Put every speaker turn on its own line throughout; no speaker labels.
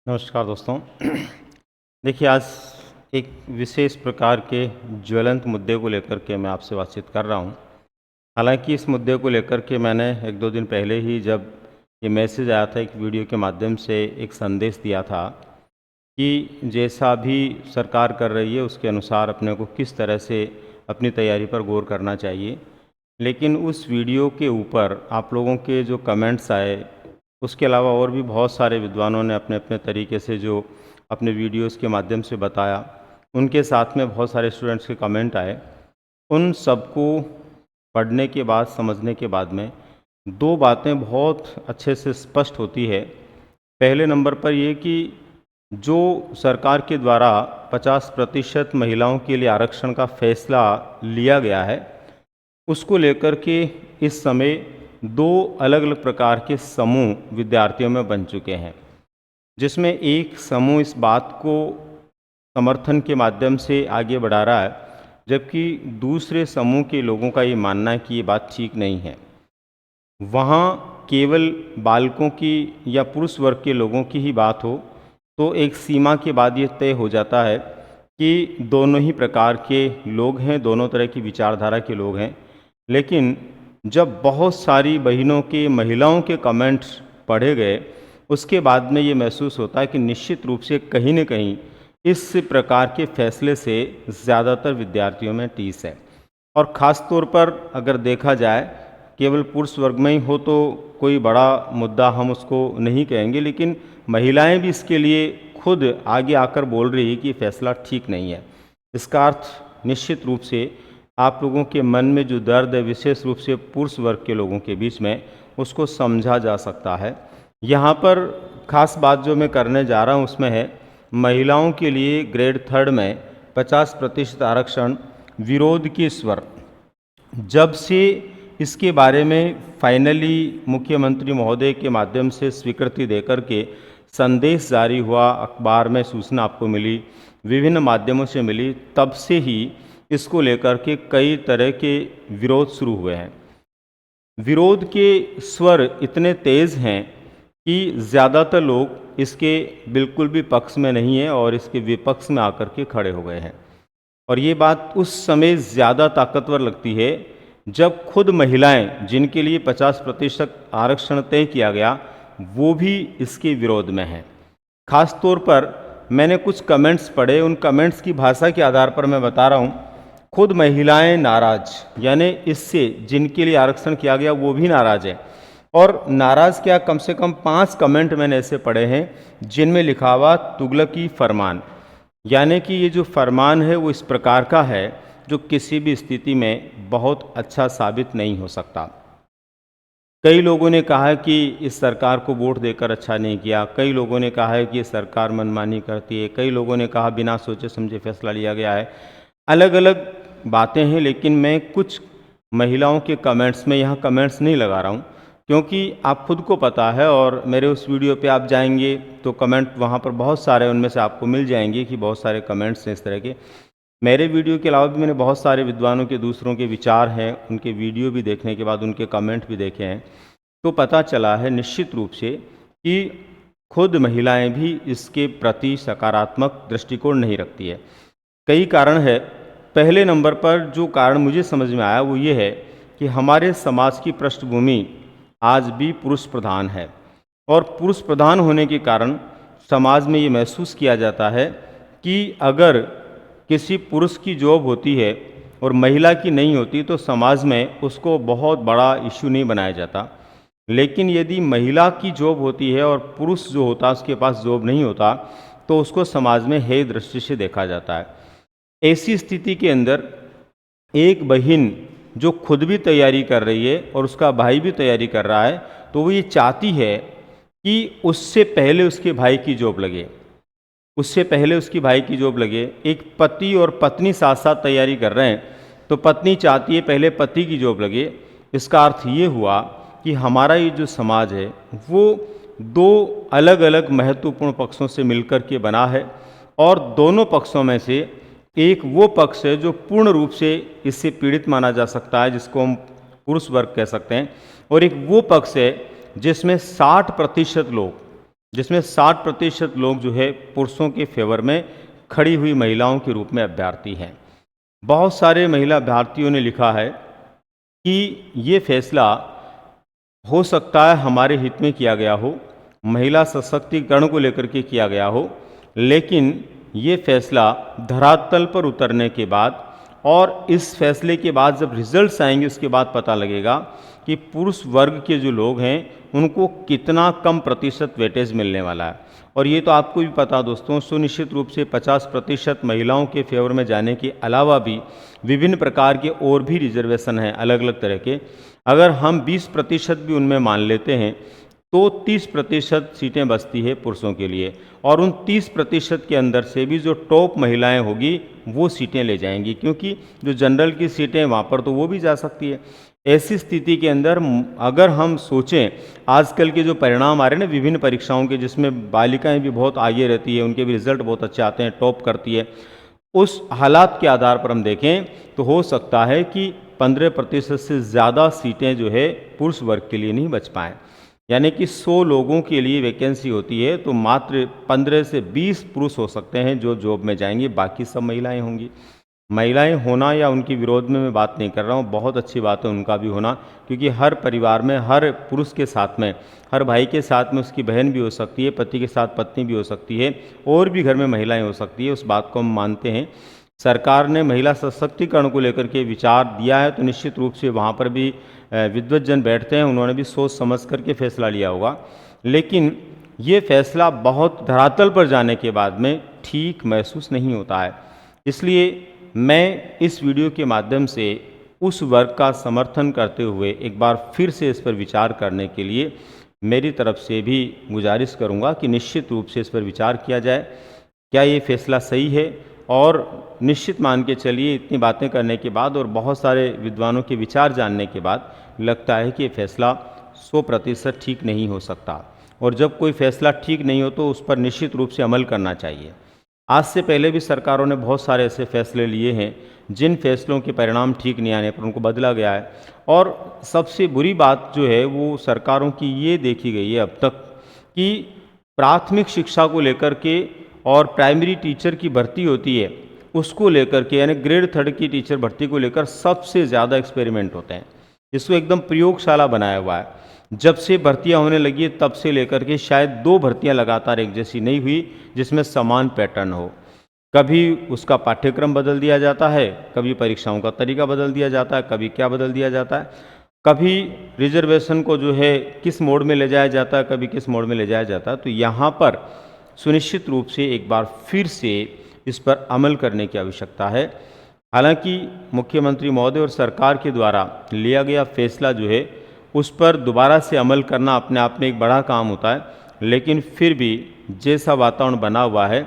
नमस्कार दोस्तों। देखिए, आज एक विशेष प्रकार के ज्वलंत मुद्दे को लेकर के मैं आपसे बातचीत कर रहा हूँ। हालांकि इस मुद्दे को लेकर के मैंने 1-2 दिन पहले ही जब ये मैसेज आया था, एक वीडियो के माध्यम से एक संदेश दिया था कि जैसा भी सरकार कर रही है उसके अनुसार अपने को किस तरह से अपनी तैयारी पर गौर करना चाहिए। लेकिन उस वीडियो के ऊपर आप लोगों के जो कमेंट्स आए, उसके अलावा और भी बहुत सारे विद्वानों ने अपने अपने तरीके से जो अपने वीडियोस के माध्यम से बताया, उनके साथ में बहुत सारे स्टूडेंट्स के कमेंट आए। उन सबको पढ़ने के बाद, समझने के बाद में 2 बातें बहुत अच्छे से स्पष्ट होती है। पहले नंबर पर ये कि जो सरकार के द्वारा 50% महिलाओं के लिए आरक्षण का फैसला लिया गया है, उसको लेकर के इस समय 2 अलग अलग प्रकार के समूह विद्यार्थियों में बन चुके हैं, जिसमें एक समूह इस बात को समर्थन के माध्यम से आगे बढ़ा रहा है, जबकि दूसरे समूह के लोगों का ये मानना है कि ये बात ठीक नहीं है। वहाँ केवल बालकों की या पुरुष वर्ग के लोगों की ही बात हो तो एक सीमा के बाद ये तय हो जाता है कि दोनों ही प्रकार के लोग हैं, दोनों तरह की विचारधारा के लोग हैं। लेकिन जब बहुत सारी बहनों के, महिलाओं के कमेंट्स पढ़े गए, उसके बाद में ये महसूस होता है कि निश्चित रूप से कहीं न कहीं इस प्रकार के फैसले से ज़्यादातर विद्यार्थियों में टीस है। और ख़ास तौर पर अगर देखा जाए, केवल पुरुष वर्ग में ही हो तो कोई बड़ा मुद्दा हम उसको नहीं कहेंगे, लेकिन महिलाएं भी इसके लिए खुद आगे आकर बोल रही है कि फैसला ठीक नहीं है। इसका अर्थ निश्चित रूप से आप लोगों के मन में जो दर्द है, विशेष रूप से पुरुष वर्ग के लोगों के बीच में, उसको समझा जा सकता है। यहाँ पर खास बात जो मैं करने जा रहा हूँ उसमें है, महिलाओं के लिए ग्रेड 3 में 50% आरक्षण विरोध के स्वर। जब से इसके बारे में फाइनली मुख्यमंत्री महोदय के माध्यम से स्वीकृति देकर के संदेश जारी हुआ, अखबार में सूचना आपको मिली, विभिन्न माध्यमों से मिली, तब से ही इसको लेकर के कई तरह के विरोध शुरू हुए हैं। विरोध के स्वर इतने तेज़ हैं कि ज़्यादातर लोग इसके बिल्कुल भी पक्ष में नहीं है और इसके विपक्ष में आकर के खड़े हो गए हैं। और ये बात उस समय ज़्यादा ताकतवर लगती है जब खुद महिलाएं, जिनके लिए 50% आरक्षण तय किया गया, वो भी इसके विरोध में हैं। खास तौर पर मैंने कुछ कमेंट्स पढ़े, उन कमेंट्स की भाषा के आधार पर मैं बता रहा हूँ। खुद महिलाएं नाराज, यानी इससे जिनके लिए आरक्षण किया गया वो भी नाराज है। और नाराज क्या, कम से कम 5 कमेंट मैंने ऐसे पढ़े हैं जिनमें लिखा हुआ तुगलकी फरमान, यानी कि ये जो फरमान है वो इस प्रकार का है जो किसी भी स्थिति में बहुत अच्छा साबित नहीं हो सकता। कई लोगों ने कहा है कि इस सरकार को वोट देकर अच्छा नहीं किया, कई लोगों ने कहा है कि ये सरकार मनमानी करती है, कई लोगों ने कहा बिना सोचे समझे फैसला लिया गया है। अलग अलग बातें हैं, लेकिन मैं कुछ महिलाओं के कमेंट्स में यहाँ कमेंट्स नहीं लगा रहा हूँ, क्योंकि आप खुद को पता है, और मेरे उस वीडियो पे आप जाएंगे तो कमेंट वहाँ पर बहुत सारे, उनमें से आपको मिल जाएंगे कि बहुत सारे कमेंट्स हैं इस तरह के। मेरे वीडियो के अलावा भी मैंने बहुत सारे विद्वानों के, दूसरों के विचार हैं, उनके वीडियो भी देखने के बाद उनके कमेंट भी देखे हैं, तो पता चला है निश्चित रूप से कि खुद महिलाएं भी इसके प्रति सकारात्मक दृष्टिकोण नहीं रखती है। कई कारण है। पहले नंबर पर जो कारण मुझे समझ में आया वो ये है कि हमारे समाज की पृष्ठभूमि आज भी पुरुष प्रधान है, और पुरुष प्रधान होने के कारण समाज में ये महसूस किया जाता है कि अगर किसी पुरुष की जॉब होती है और महिला की नहीं होती तो समाज में उसको बहुत बड़ा इश्यू नहीं बनाया जाता। लेकिन यदि महिला की जॉब होती है और पुरुष जो होता है उसके पास जॉब नहीं होता, तो उसको समाज में हेय दृष्टि से देखा जाता है। ऐसी स्थिति के अंदर एक बहन जो खुद भी तैयारी कर रही है और उसका भाई भी तैयारी कर रहा है, तो वो ये चाहती है कि उससे पहले उसके भाई की जॉब लगे, उससे पहले उसकी भाई की जॉब लगे। एक पति और पत्नी साथ साथ तैयारी कर रहे हैं, तो पत्नी चाहती है पहले पति की जॉब लगे। इसका अर्थ ये हुआ कि हमारा ये जो समाज है वो 2 अलग अलग महत्वपूर्ण पक्षों से मिलकर के बना है, और दोनों पक्षों में से एक वो पक्ष है जो पूर्ण रूप से इससे पीड़ित माना जा सकता है, जिसको हम पुरुष वर्ग कह सकते हैं, और एक वो पक्ष है जिसमें 60% लोग जिसमें 60% लोग जो है पुरुषों के फेवर में खड़ी हुई महिलाओं के रूप में अभ्यर्थी हैं। बहुत सारे महिला अभ्यर्थियों ने लिखा है कि ये फैसला हो सकता है हमारे हित में किया गया हो, महिला सशक्तिकरण को लेकर के किया गया हो, लेकिन ये फैसला धरातल पर उतरने के बाद और इस फैसले के बाद जब रिजल्ट्स आएंगे उसके बाद पता लगेगा कि पुरुष वर्ग के जो लोग हैं उनको कितना कम प्रतिशत वेटेज मिलने वाला है। और ये तो आपको भी पता दोस्तों, सुनिश्चित रूप से 50% महिलाओं के फेवर में जाने के अलावा भी विभिन्न प्रकार के और भी रिजर्वेशन हैं अलग अलग तरह के। अगर हम 20% भी उनमें मान लेते हैं तो 30% सीटें बचती है पुरुषों के लिए, और उन 30% के अंदर से भी जो टॉप महिलाएं होगी वो सीटें ले जाएंगी, क्योंकि जो जनरल की सीटें वहाँ पर तो वो भी जा सकती है। ऐसी स्थिति के अंदर अगर हम सोचें, आजकल के जो परिणाम आ रहे हैं ना विभिन्न परीक्षाओं के, जिसमें बालिकाएं भी बहुत आगे रहती है, उनके भी रिजल्ट बहुत अच्छे आते हैं, टॉप करती है, उस हालात के आधार पर हम देखें तो हो सकता है कि 15% से ज़्यादा सीटें जो है पुरुष वर्ग के लिए नहीं बच पाएँ। यानी कि 100 लोगों के लिए वैकेंसी होती है तो मात्र 15 से 20 पुरुष हो सकते हैं जो जॉब में जाएंगे, बाकी सब महिलाएं होंगी। महिलाएं होना या उनके विरोध में मैं बात नहीं कर रहा हूँ, बहुत अच्छी बात है उनका भी होना, क्योंकि हर परिवार में हर पुरुष के साथ में, हर भाई के साथ में उसकी बहन भी हो सकती है, पति के साथ पत्नी भी हो सकती है, और भी घर में महिलाएं हो सकती है, उस बात को हम मानते हैं। सरकार ने महिला सशक्तिकरण को लेकर के विचार दिया है तो निश्चित रूप से वहाँ पर भी विद्वज्जन बैठते हैं, उन्होंने भी सोच समझ करके फैसला लिया होगा। लेकिन ये फैसला बहुत धरातल पर जाने के बाद में ठीक महसूस नहीं होता है। इसलिए मैं इस वीडियो के माध्यम से उस वर्ग का समर्थन करते हुए एक बार फिर से इस पर विचार करने के लिए मेरी तरफ से भी गुजारिश करूंगा कि निश्चित रूप से इस पर विचार किया जाए, क्या ये फैसला सही है। और निश्चित मान के चलिए, इतनी बातें करने के बाद और बहुत सारे विद्वानों के विचार जानने के बाद लगता है कि ये फैसला 100% ठीक नहीं हो सकता, और जब कोई फैसला ठीक नहीं हो तो उस पर निश्चित रूप से अमल करना चाहिए। आज से पहले भी सरकारों ने बहुत सारे ऐसे फैसले लिए हैं जिन फैसलों के परिणाम ठीक नहीं आने पर उनको बदला गया है। और सबसे बुरी बात जो है वो सरकारों की ये देखी गई है अब तक कि प्राथमिक शिक्षा को लेकर के और प्राइमरी टीचर की भर्ती होती है उसको लेकर के, यानी ग्रेड 3 की टीचर भर्ती को लेकर सबसे ज़्यादा एक्सपेरिमेंट होते हैं। इसको एकदम प्रयोगशाला बनाया हुआ है। जब से भर्तियां होने लगी है तब से लेकर के शायद 2 भर्तियां लगातार एक जैसी नहीं हुई जिसमें समान पैटर्न हो। कभी उसका पाठ्यक्रम बदल दिया जाता है, कभी परीक्षाओं का तरीका बदल दिया जाता है, कभी क्या बदल दिया जाता है, कभी रिजर्वेशन को जो है किस मोड में ले जाया जाता है, कभी किस मोड में ले जाया जाता है। तो यहाँ पर सुनिश्चित रूप से एक बार फिर से इस पर अमल करने की आवश्यकता है। हालांकि मुख्यमंत्री महोदय और सरकार के द्वारा लिया गया फैसला जो है उस पर दोबारा से अमल करना अपने आप में एक बड़ा काम होता है, लेकिन फिर भी जैसा वातावरण बना हुआ है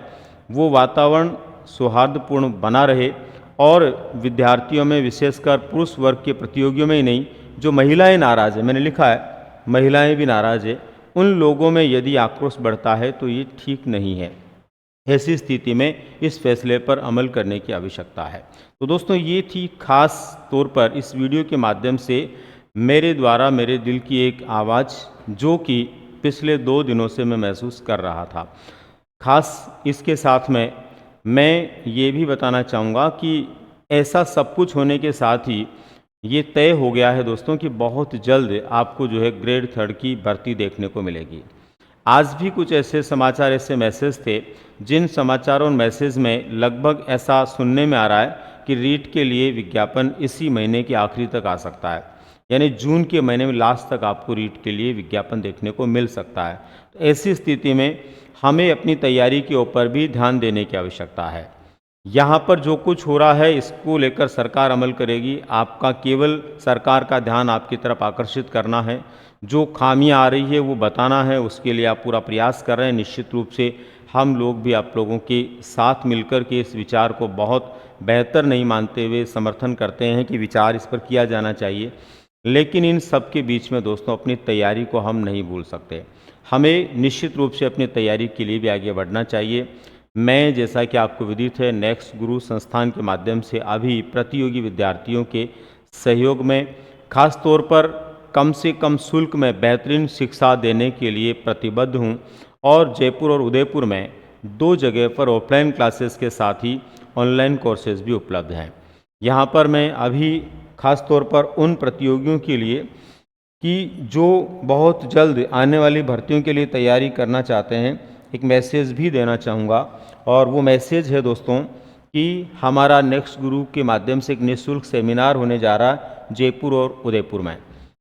वो वातावरण सौहार्दपूर्ण बना रहे, और विद्यार्थियों में विशेषकर पुरुष वर्ग के प्रतियोगियों में ही नहीं, जो महिलाएं नाराज़ है, मैंने लिखा है महिलाएं भी नाराज़ है, उन लोगों में यदि आक्रोश बढ़ता है तो ये ठीक नहीं है। ऐसी स्थिति में इस फैसले पर अमल करने की आवश्यकता है। तो दोस्तों, ये थी खास तौर पर इस वीडियो के माध्यम से मेरे द्वारा मेरे दिल की एक आवाज़, जो कि पिछले 2 दिनों से मैं महसूस कर रहा था। खास इसके साथ में मैं ये भी बताना चाहूँगा कि ऐसा सब कुछ होने के साथ ही ये तय हो गया है दोस्तों कि बहुत जल्द आपको जो है ग्रेड 3 की भर्ती देखने को मिलेगी। आज भी कुछ ऐसे समाचार, ऐसे मैसेज थे जिन समाचारों और मैसेज में लगभग ऐसा सुनने में आ रहा है कि रीट के लिए विज्ञापन इसी महीने के आखिरी तक आ सकता है, यानी जून के महीने में लास्ट तक आपको रीट के लिए विज्ञापन देखने को मिल सकता है। तो ऐसी स्थिति में हमें अपनी तैयारी के ऊपर भी ध्यान देने की आवश्यकता है। यहाँ पर जो कुछ हो रहा है इसको लेकर सरकार अमल करेगी, आपका केवल सरकार का ध्यान आपकी तरफ आकर्षित करना है, जो खामियां आ रही है वो बताना है, उसके लिए आप पूरा प्रयास कर रहे हैं। निश्चित रूप से हम लोग भी आप लोगों के साथ मिलकर के इस विचार को बहुत बेहतर नहीं मानते हुए समर्थन करते हैं कि विचार इस पर किया जाना चाहिए। लेकिन इन सब के बीच में दोस्तों अपनी तैयारी को हम नहीं भूल सकते। हमें निश्चित रूप से अपनी तैयारी के लिए भी आगे बढ़ना चाहिए। मैं, जैसा कि आपको विदित है, नेक्स्ट गुरु संस्थान के माध्यम से अभी प्रतियोगी विद्यार्थियों के सहयोग में खास तौर पर कम से कम शुल्क में बेहतरीन शिक्षा देने के लिए प्रतिबद्ध हूँ, और जयपुर और उदयपुर में 2 जगह पर ऑफलाइन क्लासेस के साथ ही ऑनलाइन कोर्सेज भी उपलब्ध हैं। यहाँ पर मैं अभी ख़ास तौर पर उन प्रतियोगियों के लिए कि जो बहुत जल्द आने वाली भर्तियों के लिए तैयारी करना चाहते हैं, एक मैसेज भी देना चाहूँगा। और वो मैसेज है दोस्तों कि हमारा नेक्स्ट गुरु के माध्यम से एक निःशुल्क सेमिनार होने जा रहा है जयपुर और उदयपुर में।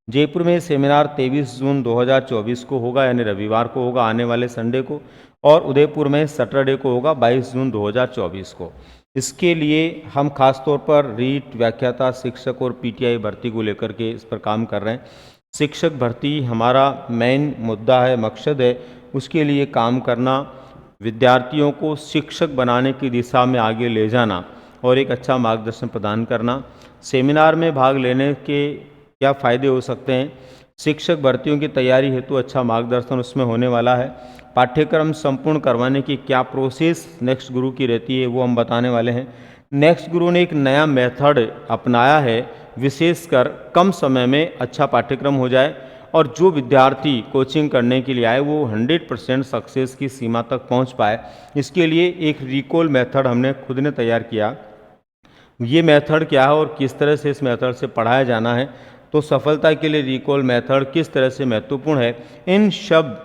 जयपुर में सेमिनार 23 जून 2024 को होगा, यानी रविवार को होगा, आने वाले संडे को। और उदयपुर में सैटरडे को होगा, 22 जून 2024 को। इसके लिए हम खास तौर पर रीट, व्याख्याता, शिक्षक और पीटीआई भर्ती को लेकर के इस पर काम कर रहे हैं। शिक्षक भर्ती हमारा मेन मुद्दा है, मकसद है, उसके लिए काम करना, विद्यार्थियों को शिक्षक बनाने की दिशा में आगे ले जाना और एक अच्छा मार्गदर्शन प्रदान करना। सेमिनार में भाग लेने के क्या फ़ायदे हो सकते हैं? शिक्षक भर्तियों की तैयारी हेतु अच्छा मार्गदर्शन उसमें होने वाला है। पाठ्यक्रम संपूर्ण करवाने की क्या प्रोसेस नेक्स्ट गुरु की रहती है, वो हम बताने वाले हैं। नेक्स्ट गुरु ने एक नया मेथड अपनाया है, विशेषकर कम समय में अच्छा पाठ्यक्रम हो जाए और जो विद्यार्थी कोचिंग करने के लिए आए वो 100% सक्सेस की सीमा तक पहुंच पाए। इसके लिए एक रिकॉल मेथड हमने खुद ने तैयार किया। ये मेथड क्या है और किस तरह से इस मेथड से पढ़ाया जाना है, तो सफलता के लिए रिकॉल मेथड किस तरह से महत्वपूर्ण है, इन सब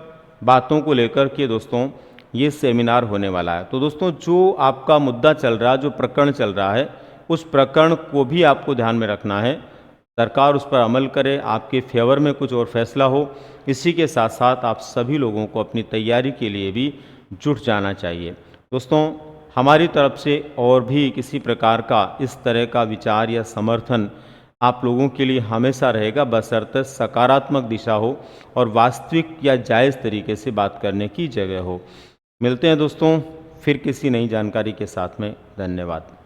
बातों को लेकर के दोस्तों ये सेमिनार होने वाला है। तो दोस्तों जो आपका मुद्दा चल रहा है, जो प्रकरण चल रहा है, उस प्रकरण को भी आपको ध्यान में रखना है। सरकार उस पर अमल करे, आपके फेवर में कुछ और फैसला हो। इसी के साथ साथ आप सभी लोगों को अपनी तैयारी के लिए भी जुट जाना चाहिए। दोस्तों हमारी तरफ से और भी किसी प्रकार का इस तरह का विचार या समर्थन आप लोगों के लिए हमेशा रहेगा, बशर्ते सकारात्मक दिशा हो और वास्तविक या जायज़ तरीके से बात करने की जगह हो। मिलते हैं दोस्तों फिर किसी नई जानकारी के साथ में। धन्यवाद।